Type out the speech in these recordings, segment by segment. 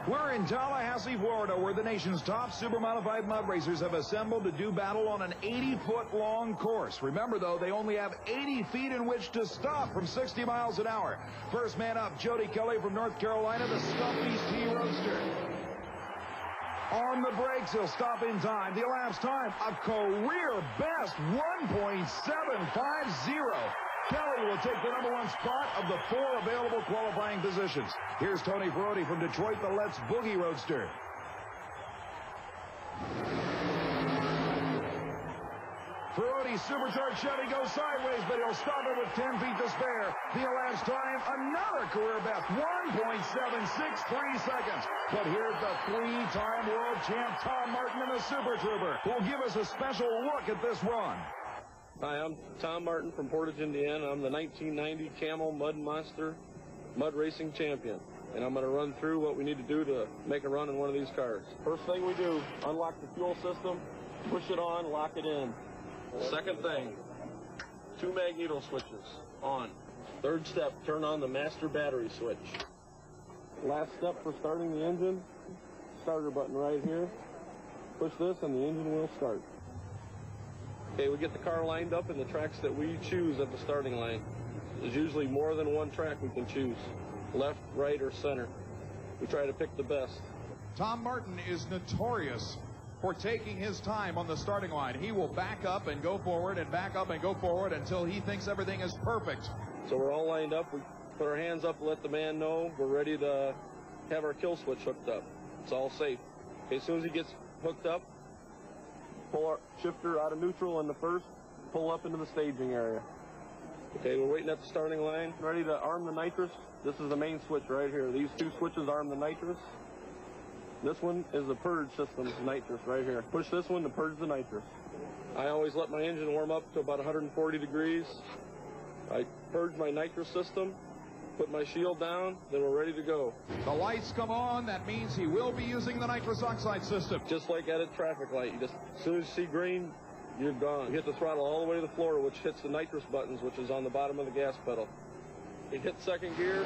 We're in Tallahassee, Florida, where the nation's top super-modified mud racers have assembled to do battle on an 80-foot-long course. Remember, though, they only have 80 feet in which to stop from 60 miles an hour. First man up, Jody Kelly from North Carolina, the Stumpy's T Roadster. On the brakes, he'll stop in time. The elapsed time, a career best 1.750. Kelly will take the #1 spot of the 4 available qualifying positions. Here's Tony Ferroti from Detroit, the Let's Boogie Roadster. Ferroti's supercharged Chevy goes sideways, but he'll stop it with 10 feet to spare. The elapsed time, another career best, 1.763 seconds. But here's the 3-time world champ Tom Martin in the Super Trooper, who will give us a special look at this run. Hi, I'm Tom Martin from Portage, Indiana. I'm the 1990 Camel Mud Monster Mud Racing Champion. And I'm going to run through what we need to do to make a run in one of these cars. First thing we do, unlock the fuel system, push it on, lock it in. Second thing, 2 magneto switches on. Third step, turn on the master battery switch. Last step for starting the engine, starter button right here. Push this and the engine will start. Okay, we get the car lined up in the tracks that we choose at the starting line. There's usually more than one track we can choose, left, right, or center. We try to pick the best. Tom Martin is notorious for taking his time on the starting line. He will back up and go forward and back up and go forward until he thinks everything is perfect. So we're all lined up. We put our hands up, let the man know we're ready to have our kill switch hooked up. It's all safe. Okay, as soon as he gets hooked up, pull our shifter out of neutral in the first, pull up into the staging area. Okay, we're waiting at the starting line, ready to arm the nitrous. This is the main switch right here. These 2 switches arm the nitrous. This one is the purge system nitrous right here. Push this one to purge the nitrous. I always let my engine warm up to about 140 degrees. I purge my nitrous system, put my shield down, then we're ready to go. The lights come on. That means he will be using the nitrous oxide system. Just like at a traffic light. You just, as soon as you see green, you're gone. You hit the throttle all the way to the floor, which hits the nitrous buttons, which is on the bottom of the gas pedal. You hit second gear,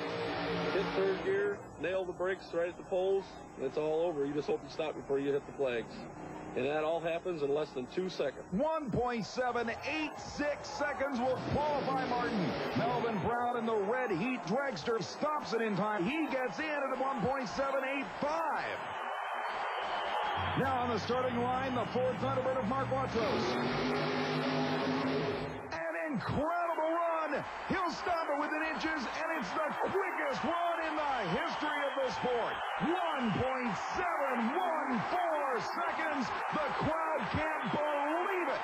hit third gear, nail the brakes right at the poles, and it's all over. You just hope you stop before you hit the flags. And that all happens in less than 2 seconds. 1.786 seconds will qualify Martin. Melvin Brown in the red heat dragster stops it in time. He gets in at 1.785. Now on the starting line, the Ford Thunderbird of Mark Watros. An incredible run. He'll stop it within inches, and it's the quickest run in the history of the sport. 1.714 seconds. The crowd can't believe it.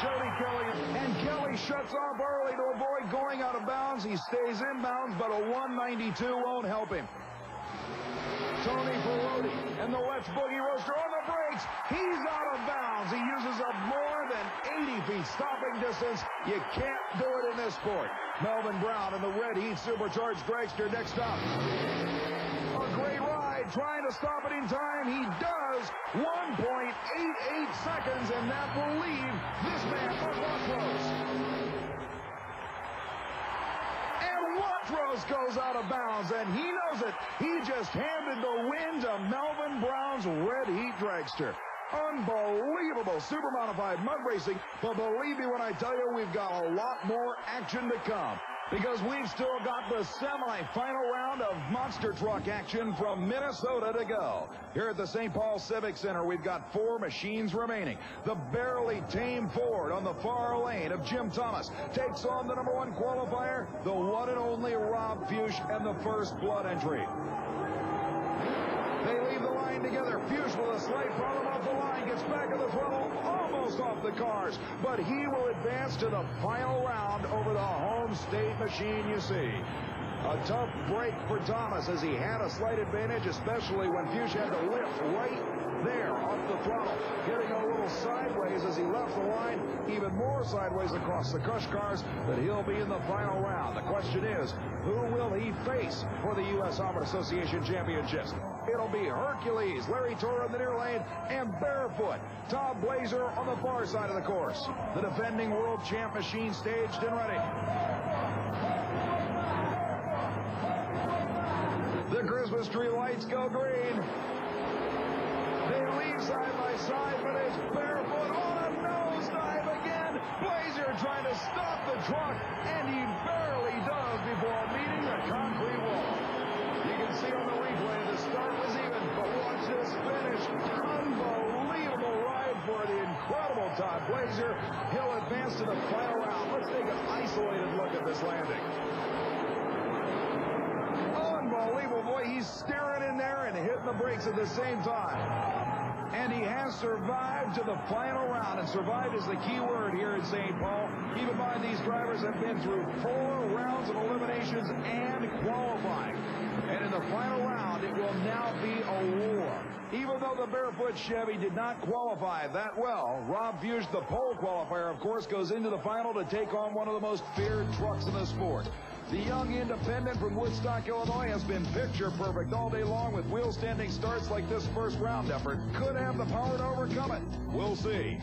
Jody Kelly, and Kelly shuts off early to avoid going out of bounds. He stays inbounds, but a 192 won't help him. Tony Ferroti and the Let's Boogie Roadster on the brakes. He's out of bounds. He uses up more than 80 feet stopping distance. You can't do it in this sport. Melvin Brown in the red heat supercharged dragster next up. A great ride, trying to stop it in time. He does. 1.88 seconds, and that will leave this man for Watros. Watros goes out of bounds, and he knows it. He just handed the win to Melvin Brown's red heat dragster. Unbelievable super modified mud racing, but believe me when I tell you, we've got a lot more action to come, because we've still got the semi-final round of monster truck action from Minnesota to go. Here at the Saint Paul Civic Center, we've got 4 machines remaining. The barely tame Ford on the far lane of Jim Thomas takes on the #1 qualifier, the one and only Rob Fuchs, and the first blood entry. They leave the line together. Fuchs with a slight problem off the line, gets back of the throttle, almost off the cars, but he will advance to the final round over the home state machine you see. A tough break for Thomas, as he had a slight advantage, especially when Fuchs had to lift right there off the throttle, getting a little sideways as he left the line, even more sideways across the cush cars, but he'll be in the final round. The question is, who will he face for the U.S. Auburn Association Championships? It'll be Hercules, Larry Torre in the near lane, and Barefoot, Todd Blazer on the far side of the course. The defending world champ machine staged and ready. The Christmas tree lights go green. They leave side by side, but it's barefoot on a nosedive again. Blazer trying to stop the truck, and he barely does before meeting the concrete wall. You can see on the replay the start was even, but watch this finish. Unbelievable ride for the incredible Todd Blazer. He'll advance to the final round. Let's take an isolated look at this landing. Unbelievable, boy. He's staring in there and hitting the brakes at the same time. And he has survived to the final round. And survived is the key word here in St. Paul. Keep in mind, these drivers have been through 4 rounds of eliminations and qualifying. And in the final round, it will now be a war. Even though the barefoot Chevy did not qualify that well, Rob Fuchs, the pole qualifier, of course, goes into the final to take on one of the most feared trucks in the sport. The young independent from Woodstock, Illinois, has been picture perfect all day long with wheel standing starts like this first round effort. Could have the power to overcome it. We'll see.